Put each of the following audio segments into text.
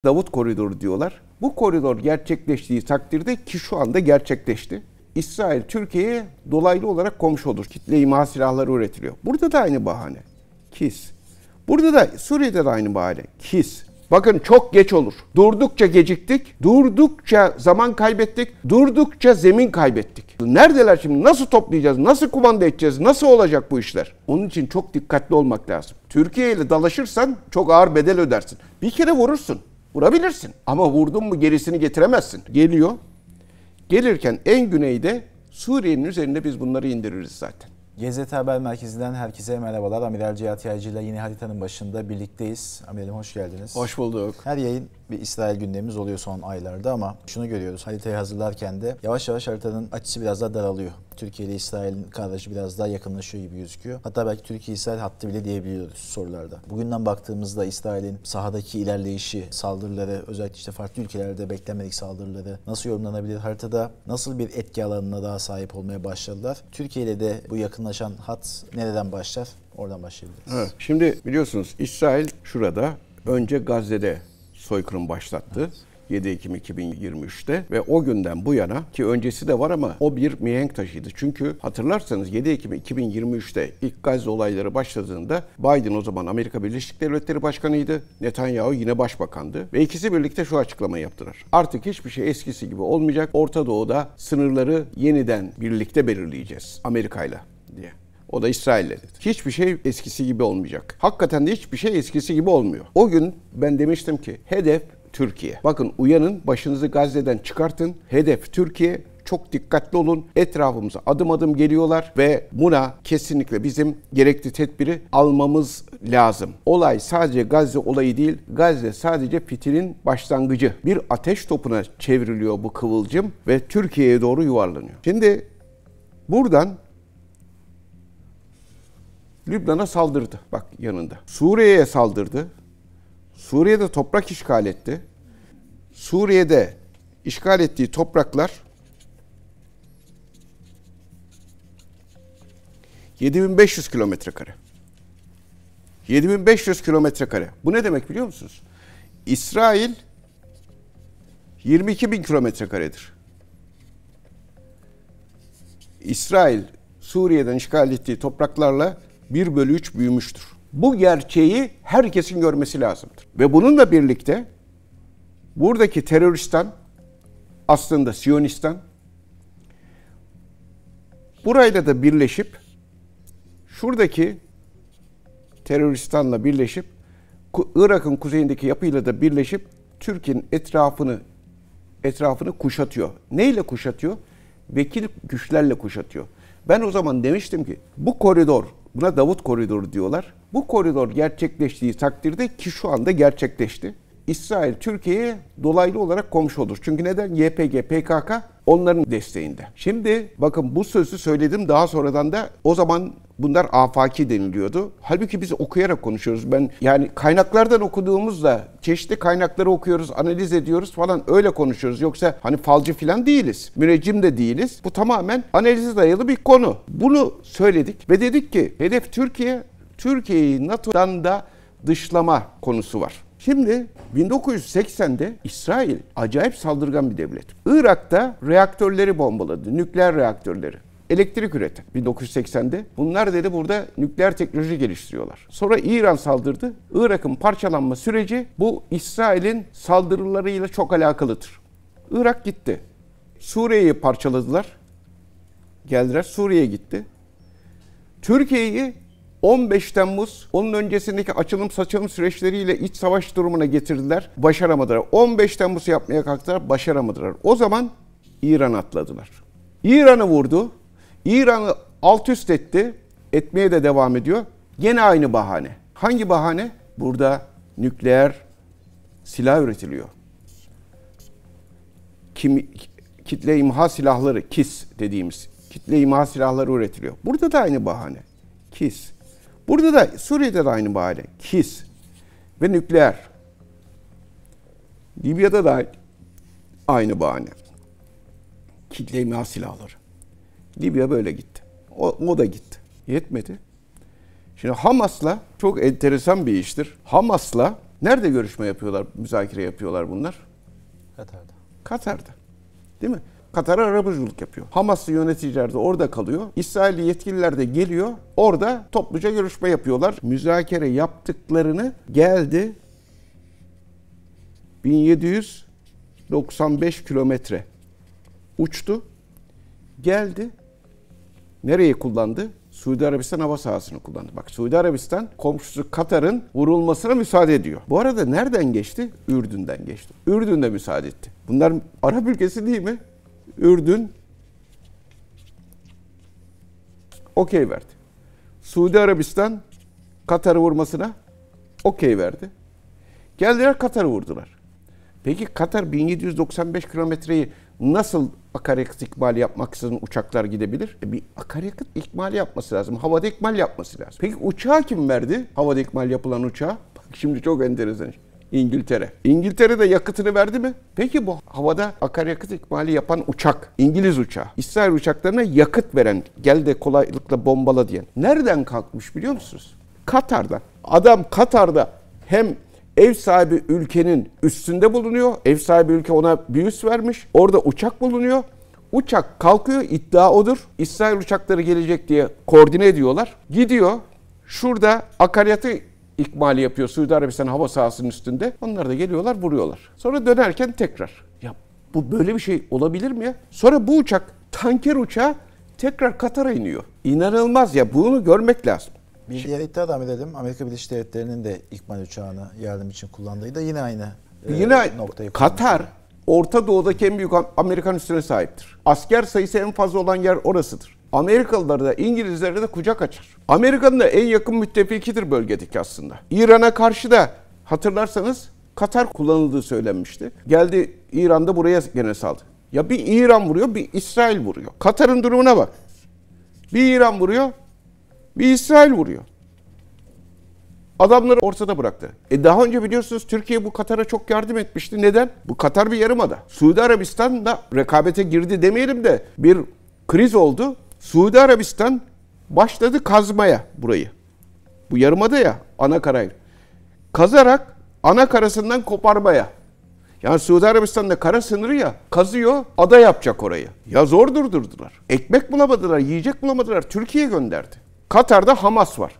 Davut Koridoru diyorlar. Bu koridor gerçekleştiği takdirde ki şu anda gerçekleşti. İsrail Türkiye'ye dolaylı olarak komşu olur. Kitle imha silahları üretiliyor. Burada da aynı bahane. KİS. Burada da Suriye'de de aynı bahane. KİS. Bakın çok geç olur. Durdukça geciktik, durdukça zaman kaybettik, durdukça zemin kaybettik. Neredeler şimdi? Nasıl toplayacağız? Nasıl kumanda edeceğiz? Nasıl olacak bu işler? Onun için çok dikkatli olmak lazım. Türkiye ile dalaşırsan çok ağır bedel ödersin. Bir kere vurursun. Vurabilirsin. Ama vurdun mu gerisini getiremezsin. Geliyor. Gelirken en güneyde Suriye'nin üzerinde biz bunları indiririz zaten. GZT Haber Merkezi'nden herkese merhabalar. Amiral Cihat Yaycı ile yine haritanın başında birlikteyiz. Amiralim hoş geldiniz. Hoş bulduk. Her yayın bir İsrail gündemimiz oluyor son aylarda ama şunu görüyoruz. Haritayı hazırlarken de yavaş yavaş haritanın açısı biraz daha daralıyor. Türkiye ile İsrail'in kardeşi biraz daha yakınlaşıyor gibi gözüküyor. Hatta belki Türkiye-İsrail hattı bile diyebiliyoruz sorularda. Bugünden baktığımızda İsrail'in sahadaki ilerleyişi, saldırıları, özellikle işte farklı ülkelerde beklenmedik saldırıları nasıl yorumlanabilir? Haritada nasıl bir etki alanına daha sahip olmaya başladılar? Türkiye ile de bu yakınlaşan hat nereden başlar? Oradan başlayabiliriz. Evet. Şimdi biliyorsunuz İsrail şurada önce Gazze'de soykırım başlattı. Evet. 7 Ekim 2023'te ve o günden bu yana ki öncesi de var ama o bir mihenk taşıydı. Çünkü hatırlarsanız 7 Ekim 2023'te ilk Gazze olayları başladığında Biden o zaman Amerika Birleşik Devletleri Başkanı'ydı. Netanyahu yine başbakandı. Ve ikisi birlikte şu açıklamayı yaptılar. Artık hiçbir şey eskisi gibi olmayacak. Orta Doğu'da sınırları yeniden birlikte belirleyeceğiz Amerika'yla diye. O da İsrail'le dedi. Hiçbir şey eskisi gibi olmayacak. Hakikaten de hiçbir şey eskisi gibi olmuyor. O gün ben demiştim ki hedef Türkiye. Bakın uyanın, başınızı Gazze'den çıkartın. Hedef Türkiye. Çok dikkatli olun. Etrafımıza adım adım geliyorlar ve buna kesinlikle bizim gerekli tedbiri almamız lazım. Olay sadece Gazze olayı değil. Gazze sadece fitilin başlangıcı. Bir ateş topuna çevriliyor bu kıvılcım ve Türkiye'ye doğru yuvarlanıyor. Şimdi buradan Lübnan'a saldırdı. Bak yanında. Suriye'ye saldırdı. Suriye'de toprak işgal etti. Suriye'de işgal ettiği topraklar 7500 kilometre kare. 7500 kilometre kare. Bu ne demek biliyor musunuz? İsrail 22.000 kilometre karedir. İsrail Suriye'den işgal ettiği topraklarla 1/3 büyümüştür. Bu gerçeği herkesin görmesi lazımdır. Ve bununla birlikte buradaki teröristan aslında Siyonistan burayla da birleşip şuradaki teröristanla birleşip Irak'ın kuzeyindeki yapıyla da birleşip Türkiye'nin etrafını kuşatıyor. Neyle kuşatıyor? Vekil güçlerle kuşatıyor. Ben o zaman demiştim ki bu koridor, buna Davut Koridoru diyorlar. Bu koridor gerçekleştiği takdirde ki şu anda gerçekleşti. İsrail Türkiye'ye dolaylı olarak komşu olur. Çünkü neden? YPG, PKK onların desteğinde. Şimdi bakın bu sözü söyledim daha sonradan da o zaman bunlar afaki deniliyordu. Halbuki biz okuyarak konuşuyoruz. Ben yani kaynaklardan okuduğumuzda çeşitli kaynakları okuyoruz, analiz ediyoruz falan öyle konuşuyoruz. Yoksa hani falcı falan değiliz. Müneccim de değiliz. Bu tamamen analize dayalı bir konu. Bunu söyledik ve dedik ki hedef Türkiye. Türkiye'yi NATO'dan da dışlama konusu var. Şimdi 1980'de İsrail acayip saldırgan bir devlet. Irak'ta reaktörleri bombaladı, nükleer reaktörleri. Elektrik üreten 1980'de. Bunlar dedi burada nükleer teknoloji geliştiriyorlar. Sonra İran saldırdı. Irak'ın parçalanma süreci bu İsrail'in saldırılarıyla çok alakalıdır. Irak gitti. Suriye'yi parçaladılar. Geldiler Suriye'ye gitti. Türkiye'yi 15 Temmuz, onun öncesindeki açılım saçılım süreçleriyle iç savaş durumuna getirdiler. Başaramadılar. 15 Temmuz yapmaya kalktılar, başaramadılar. O zaman İran atladılar. İran'ı vurdu. İran'ı alt üst etti. Etmeye de devam ediyor. Gene aynı bahane. Hangi bahane? Burada nükleer silah üretiliyor. Kitle imha silahları, KİS dediğimiz kitle imha silahları üretiliyor. Burada da aynı bahane. KİS. Burada da Suriye'de de aynı bahane. KİS ve nükleer. Libya'da da aynı bahane. Kitle imha silahları. Libya böyle gitti. O da gitti. Yetmedi. Şimdi Hamas'la çok enteresan bir iştir. Hamas'la Nerede görüşme yapıyorlar, müzakere yapıyorlar bunlar? Katar'da. Katar'da. Değil mi? Katar'a arabuluculuk yapıyor. Hamaslı yöneticiler de orada kalıyor. İsrailli yetkililer de geliyor. Orada topluca görüşme yapıyorlar. Müzakere yaptıklarını geldi 1795 kilometre uçtu. Geldi. Nereye kullandı? Suudi Arabistan hava sahasını kullandı. Bak, Suudi Arabistan komşusu Katar'ın vurulmasına müsaade ediyor. Bu arada nereden geçti? Ürdün'den geçti. Ürdün de müsaade etti. Bunlar Arap ülkesi değil mi? Ürdün okey verdi. Suudi Arabistan Katar'ı vurmasına okey verdi. Geldiler Katar'ı vurdular. Peki Katar 1795 kilometreyi nasıl akaryakıt ikmali yapmaksızın uçaklar gidebilir? Bir akaryakıt ikmali yapması lazım. Havada ikmal yapması lazım. Peki uçağı kim verdi? Havada ikmal yapılan uçağı. Bak şimdi çok enteresan. İngiltere. İngiltere de yakıtını verdi mi? Peki bu havada akaryakıt ikmali yapan uçak, İngiliz uçağı, İsrail uçaklarına yakıt veren, gel de kolaylıkla bombala diyen. Nereden kalkmış biliyor musunuz? Katar'dan. Adam Katar'da hem ev sahibi ülkenin üstünde bulunuyor. Ev sahibi ülke ona bir üs vermiş. Orada uçak bulunuyor. Uçak kalkıyor, iddia odur. İsrail uçakları gelecek diye koordine ediyorlar. Gidiyor. Şurada akaryakıt ikmali yapıyor Suudi Arabistan hava sahasının üstünde. Onlar da geliyorlar, vuruyorlar. Sonra dönerken tekrar. Ya bu böyle bir şey olabilir mi ya? Sonra bu uçak, tanker uçağı tekrar Katar'a iniyor. İnanılmaz ya. Bunu görmek lazım. Bir diğer iddia da edelim. Amerika Birleşik Devletleri'nin de ikmal uçağını yardım için kullandığı da yine aynı noktayı. Katar, Orta Doğu'daki en büyük Amerikan üssüne sahiptir. Asker sayısı en fazla olan yer orasıdır. Amerikalıları da İngilizlere de kucak açar. Amerika'nın da en yakın müttefikidir bölgedeki aslında. İran'a karşı da hatırlarsanız Katar kullanıldığı söylenmişti. Geldi İran'da buraya gene saldı. Ya bir İran vuruyor, bir İsrail vuruyor. Katar'ın durumuna bak. Bir İran vuruyor, bir İsrail vuruyor. Adamları ortada bıraktı. Daha önce biliyorsunuz Türkiye bu Katar'a çok yardım etmişti. Neden? Bu Katar bir yarımada. Suudi Arabistan da rekabete girdi demeyelim de bir kriz oldu. Suudi Arabistan başladı kazmaya burayı. Bu yarımada ya, ana karayı. Kazarak ana karasından koparmaya. Yani Suudi Arabistan'da kara sınırı ya, kazıyor, ada yapacak orayı. Ya zor durdurdular. Ekmek bulamadılar, yiyecek bulamadılar. Türkiye'ye gönderdi. Katar'da Hamas var.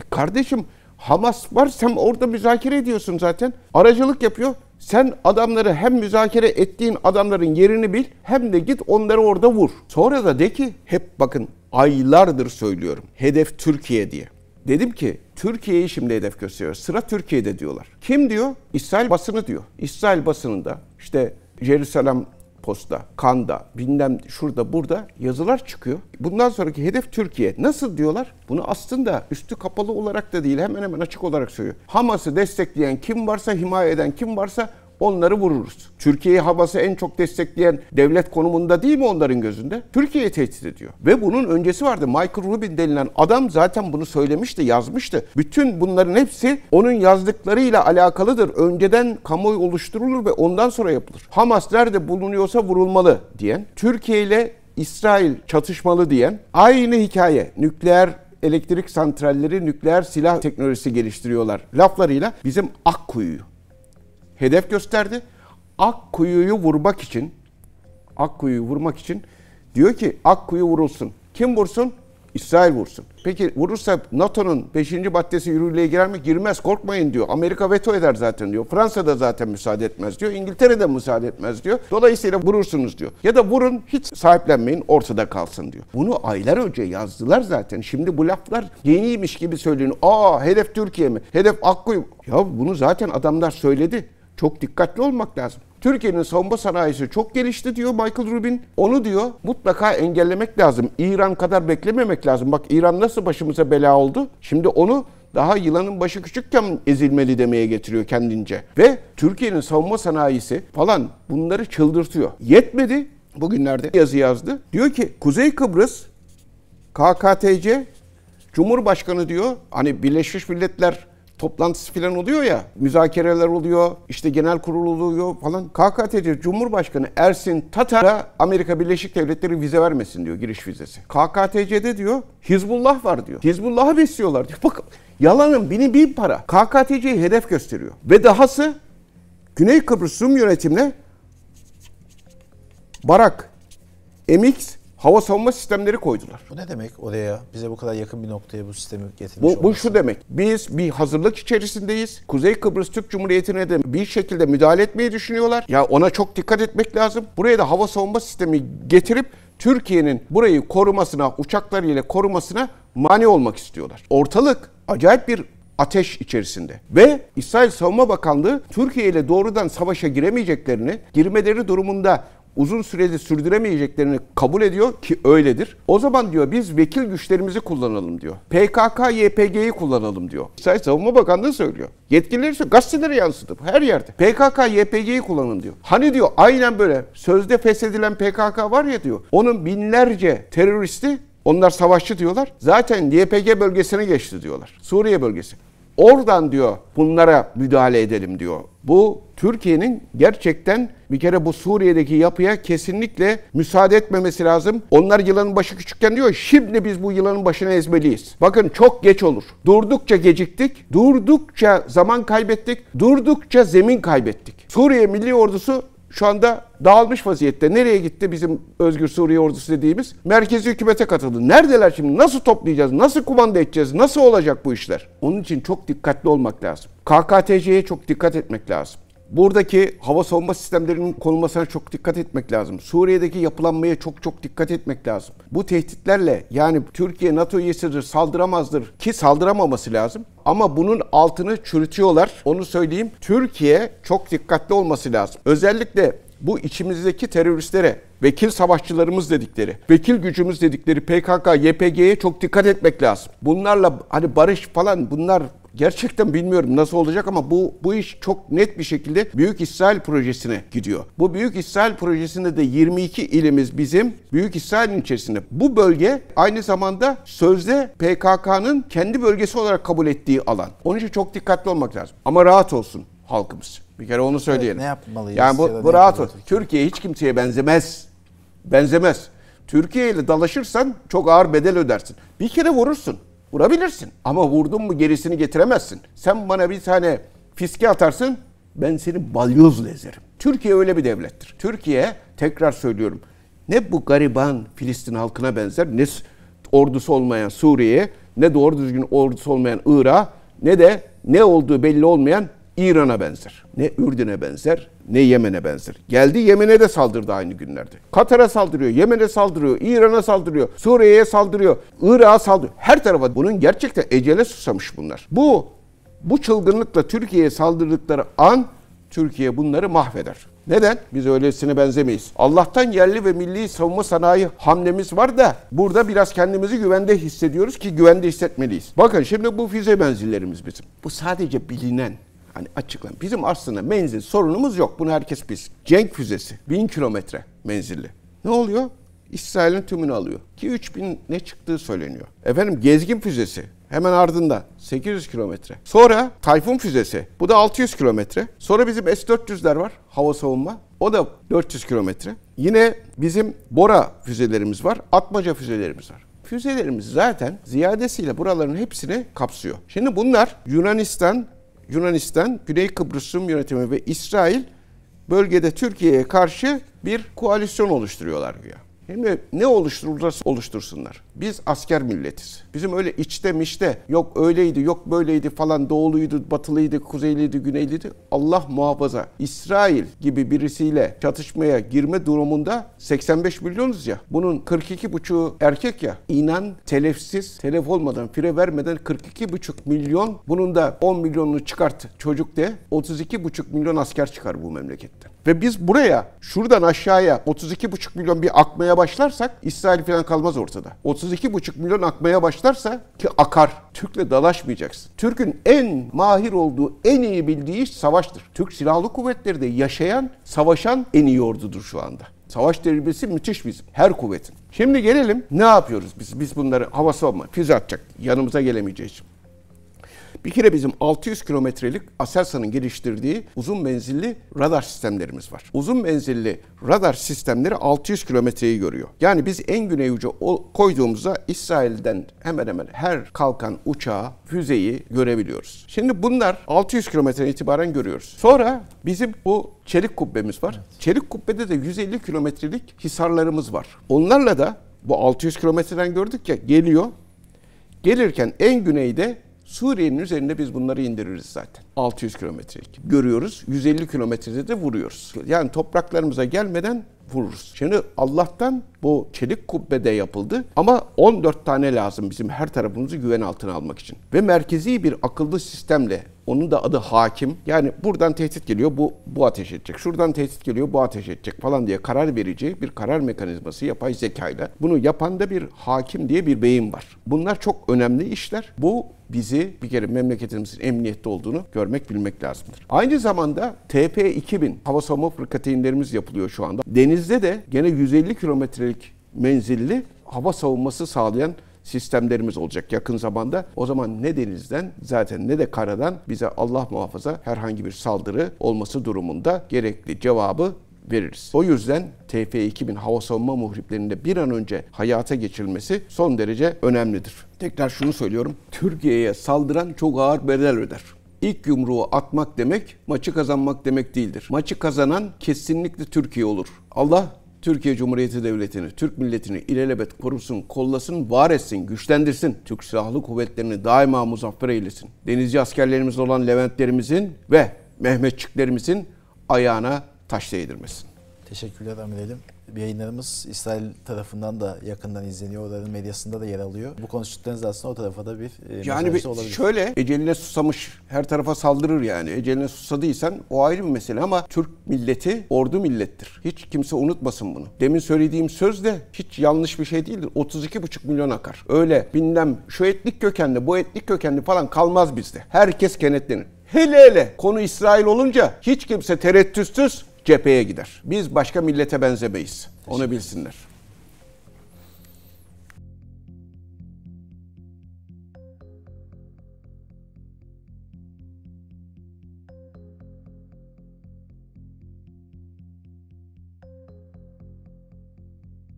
Kardeşim, Hamas var, sen orada müzakere ediyorsun zaten. Aracılık yapıyor. Sen adamları, hem müzakere ettiğin adamların yerini bil, hem de git onları orada vur. Sonra da de ki, hep bakın aylardır söylüyorum, hedef Türkiye diye. Dedim ki Türkiye'yi şimdi hedef gösteriyor. Sıra Türkiye'de diyorlar. Kim diyor? İsrail basını diyor. İsrail basınında işte Jerusalem Post'ta, Kan'da, bilmem şurada burada yazılar çıkıyor. Bundan sonraki hedef Türkiye. Nasıl diyorlar? Bunu aslında üstü kapalı olarak da değil, hemen hemen açık olarak söylüyor. Hamas'ı destekleyen kim varsa, himaye eden kim varsa onları vururuz. Türkiye'yi Hamas'ı en çok destekleyen devlet konumunda değil mi onların gözünde? Türkiye'yi tehdit ediyor. Ve bunun öncesi vardı. Michael Rubin denilen adam zaten bunu söylemişti, yazmıştı. Bütün bunların hepsi onun yazdıklarıyla alakalıdır. Önceden kamuoyu oluşturulur ve ondan sonra yapılır. Hamas nerede bulunuyorsa vurulmalı diyen, Türkiye ile İsrail çatışmalı diyen, aynı hikaye. Nükleer elektrik santralleri, nükleer silah teknolojisi geliştiriyorlar laflarıyla bizim Akkuyu'yu hedef gösterdi. Akkuyu'yu vurmak için diyor ki Akkuyu vurulsun. Kim vursun? İsrail vursun. Peki vurursa NATO'nun 5. maddesi yürürlüğe girer mi? Girmez, korkmayın diyor. Amerika veto eder zaten diyor. Fransa da zaten müsaade etmez diyor. İngiltere de müsaade etmez diyor. Dolayısıyla vurursunuz diyor. Ya da vurun, hiç sahiplenmeyin, ortada kalsın diyor. Bunu aylar önce yazdılar zaten. Şimdi bu laflar yeniymiş gibi söyleniyor. Hedef Türkiye mi? Hedef Akkuyu. Ya bunu zaten adamlar söyledi. Çok dikkatli olmak lazım. Türkiye'nin savunma sanayisi çok gelişti diyor Michael Rubin. Onu diyor mutlaka engellemek lazım. İran kadar beklememek lazım. Bak İran nasıl başımıza bela oldu. Şimdi onu daha yılanın başı küçükken ezilmeli demeye getiriyor kendince. Ve Türkiye'nin savunma sanayisi falan bunları çıldırtıyor. Yetmedi. Bugünlerde yazı yazdı. Diyor ki Kuzey Kıbrıs KKTC Cumhurbaşkanı diyor, hani Birleşmiş Milletler toplantısı falan oluyor ya, müzakereler oluyor, işte genel kurul oluyor falan. KKTC Cumhurbaşkanı Ersin Tatar'a Amerika Birleşik Devletleri vize vermesin diyor, giriş vizesi. KKTC'de diyor Hizbullah var diyor. Hizbullah'ı besliyorlar diyor. Bak yalanın bini bin para. KKTC'yi hedef gösteriyor. Ve dahası Güney Kıbrıs Rum yönetimine Barak, MX hava savunma sistemleri koydular. Bu ne demek oraya? Bize bu kadar yakın bir noktaya bu sistemi getirmiş Bu şu demek. Biz bir hazırlık içerisindeyiz. Kuzey Kıbrıs Türk Cumhuriyeti'ne de bir şekilde müdahale etmeyi düşünüyorlar. Ya ona çok dikkat etmek lazım. Buraya da hava savunma sistemi getirip Türkiye'nin burayı korumasına, uçaklarıyla korumasına mani olmak istiyorlar. Ortalık acayip bir ateş içerisinde. Ve İsrail Savunma Bakanlığı Türkiye ile doğrudan savaşa giremeyeceklerini, girmeleri durumunda uzun sürede sürdüremeyeceklerini kabul ediyor ki öyledir. O zaman diyor biz vekil güçlerimizi kullanalım diyor. PKK-YPG'yi kullanalım diyor. İsrail Savunma Bakanlığı söylüyor. Yetkilileri söylüyor. Gazetelere yansıdı her yerde. PKK-YPG'yi kullanın diyor. Hani diyor aynen böyle sözde feshedilen PKK var ya diyor. Onun binlerce teröristi, onlar savaşçı diyorlar. Zaten YPG bölgesine geçti diyorlar. Suriye bölgesi. Oradan diyor bunlara müdahale edelim diyor. Bu Türkiye'nin gerçekten bir kere bu Suriye'deki yapıya kesinlikle müsaade etmemesi lazım. Onlar yılanın başı küçükken diyor şimdi biz bu yılanın başını ezmeliyiz. Bakın çok geç olur. Durdukça geciktik, durdukça zaman kaybettik, durdukça zemin kaybettik. Suriye Milli Ordusu şu anda dağılmış vaziyette. Nereye gitti bizim Özgür Suriye Ordusu dediğimiz? Merkezi hükümete katıldı. Neredeler şimdi? Nasıl toplayacağız? Nasıl kumanda edeceğiz? Nasıl olacak bu işler? Onun için çok dikkatli olmak lazım. KKTC'ye çok dikkat etmek lazım. Buradaki hava savunma sistemlerinin konulmasına çok dikkat etmek lazım. Suriye'deki yapılanmaya çok dikkat etmek lazım. Bu tehditlerle yani Türkiye NATO üyesidir, saldıramazdır ki saldıramaması lazım. Ama bunun altını çürütüyorlar. Onu söyleyeyim. Türkiye çok dikkatli olması lazım. Özellikle bu içimizdeki teröristlere, vekil savaşçılarımız dedikleri, vekil gücümüz dedikleri PKK, YPG'ye çok dikkat etmek lazım. Bunlarla hani barış falan bunlar gerçekten bilmiyorum nasıl olacak ama bu iş çok net bir şekilde Büyük İsrail Projesi'ne gidiyor. Bu Büyük İsrail Projesi'nde de 22 ilimiz bizim Büyük İsrail'in içerisinde. Bu bölge aynı zamanda sözde PKK'nın kendi bölgesi olarak kabul ettiği alan. Onun için çok dikkatli olmak lazım. Ama rahat olsun halkımız. Bir kere onu söyleyelim. Evet, ne yapmalıyız? Yani bu rahat olsun. Türkiye hiç kimseye benzemez. Benzemez. Türkiye ile dalaşırsan çok ağır bedel ödersin. Bir kere vurursun. Vurabilirsin. Ama vurdun mu gerisini getiremezsin. Sen bana bir tane fiske atarsın, ben seni balyozla ezerim. Türkiye öyle bir devlettir. Türkiye, tekrar söylüyorum, ne bu gariban Filistin halkına benzer, ne ordusu olmayan Suriye'ye, ne doğru düzgün ordusu olmayan Irak'a, ne de ne olduğu belli olmayan İran'a benzer. Ne Ürdün'e benzer, ne Yemen'e benzer. Geldi Yemen'e de saldırdı aynı günlerde. Katar'a saldırıyor, Yemen'e saldırıyor, İran'a saldırıyor, Suriye'ye saldırıyor, Irak'a saldırıyor. Her tarafa bunun gerçekten ecele susamış bunlar. Bu çılgınlıkla Türkiye'ye saldırdıkları an Türkiye bunları mahveder. Neden? Biz öylesine benzemeyiz. Allah'tan yerli ve milli savunma sanayi hamlemiz var da burada biraz kendimizi güvende hissediyoruz ki güvende hissetmeliyiz. Bakın şimdi bu füze menzillerimiz bizim. Bu sadece bilinen. Hani açıklan. Bizim aslında menzil sorunumuz yok. Bunu herkes bilsin. Cenk füzesi 1000 kilometre menzilli. Ne oluyor? İsrail'in tümünü alıyor. Ki 3000 ne çıktığı söyleniyor. Efendim Gezgin füzesi hemen ardında 800 kilometre. Sonra Tayfun füzesi. Bu da 600 kilometre. Sonra bizim S-400'ler var. Hava savunma. O da 400 kilometre. Yine bizim Bora füzelerimiz var. Atmaca füzelerimiz var. Füzelerimiz zaten ziyadesiyle buraların hepsini kapsıyor. Şimdi bunlar Yunanistan, Güney Kıbrıs Rum yönetimi ve İsrail bölgede Türkiye'ye karşı bir koalisyon oluşturuyorlar güya. Şimdi ne oluştururlarsa oluştursunlar. Biz asker milletiz. Bizim öyle içte mişte yok öyleydi yok böyleydi falan doğuluydu, batılıydı, kuzeyliydi, güneyliydi. Allah muhafaza. İsrail gibi birisiyle çatışmaya girme durumunda 85 milyonuz ya. Bunun 42,5'u erkek ya. İnan telefsiz, telef olmadan, fire vermeden 42,5 milyon. Bunun da 10 milyonunu çıkart çocuk de 32,5 milyon asker çıkar bu memleketten. Ve biz buraya şuradan aşağıya 32,5 milyon bir akmaya başlarsak İsrail falan kalmaz ortada. 32,5 milyon akmaya başlarsa ki akar. Türk'le dalaşmayacaksın. Türk'ün en mahir olduğu, en iyi bildiği iş savaştır. Türk Silahlı Kuvvetleri de yaşayan, savaşan en iyi ordudur şu anda. Savaş tecrübesi müthiş bizim. Her kuvvetin. Şimdi gelelim ne yapıyoruz biz? Biz bunları hava savunma, füze atacak. Yanımıza gelemeyeceğiz. Bir kere bizim 600 kilometrelik Aselsan'ın geliştirdiği uzun menzilli radar sistemlerimiz var. Uzun menzilli radar sistemleri 600 kilometreyi görüyor. Yani biz en güney ucu koyduğumuzda İsrail'den hemen hemen her kalkan uçağı, füzeyi görebiliyoruz. Şimdi bunlar 600 kilometreden itibaren görüyoruz. Sonra bizim bu çelik kubbemiz var. Evet. Çelik kubbede de 150 kilometrelik hisarlarımız var. Onlarla da bu 600 kilometreden gördük ya geliyor. Gelirken en güneyde Suriye'nin üzerinde biz bunları indiririz zaten. 600 kilometrelik. Görüyoruz. 150 kilometrede de vuruyoruz. Yani topraklarımıza gelmeden vururuz. Şimdi Allah'tan bu çelik kubbede yapıldı ama 14 tane lazım bizim her tarafımızı güven altına almak için. Ve merkezi bir akıllı sistemle, onun da adı hakim. Yani buradan tehdit geliyor, bu ateş edecek. Şuradan tehdit geliyor, bu ateş edecek falan diye karar verici bir karar mekanizması yapay zekayla. Bunu yapan da bir hakim diye bir beyin var. Bunlar çok önemli işler. Bu bizi bir kere memleketimizin emniyette olduğunu görmek, bilmek lazımdır. Aynı zamanda TP-2000 hava savunma fırkateynlerimiz yapılıyor şu anda. Denizde de gene 150 kilometrelik menzilli hava savunması sağlayan sistemlerimiz olacak yakın zamanda. O zaman ne denizden zaten ne de karadan bize Allah muhafaza herhangi bir saldırı olması durumunda gerekli cevabı veririz. O yüzden TP-2000 hava savunma muhriplerinde bir an önce hayata geçirilmesi son derece önemlidir. Tekrar şunu söylüyorum. Türkiye'ye saldıran çok ağır bedel öder. İlk yumruğu atmak demek maçı kazanmak demek değildir. Maçı kazanan kesinlikle Türkiye olur. Allah Türkiye Cumhuriyeti Devleti'ni, Türk milletini ilelebet korusun, kollasın, var etsin, güçlendirsin. Türk Silahlı Kuvvetleri'ni daima muzaffer eylesin. Denizci askerlerimiz olan Leventlerimizin ve Mehmetçiklerimizin ayağına taş değdirmesin. Teşekkürler amirelim. Yayınlarımız İsrail tarafından da yakından izleniyor. Oranın medyasında da yer alıyor. Bu konuştuklarınız aslında o tarafa da bir mesaj olabilir. Şöyle, eceline susamış her tarafa saldırır yani. Eceline susadıysan o ayrı bir mesele ama Türk milleti ordu millettir. Hiç kimse unutmasın bunu. Demin söylediğim söz de hiç yanlış bir şey değildir. 32,5 milyon akar. Öyle bilmem şu etnik kökenli, bu etnik kökenli falan kalmaz bizde. Herkes kenetlenir. Hele konu İsrail olunca hiç kimse tereddütsüz cepheye gider. Biz başka millete benzemeyiz. Onu bilsinler.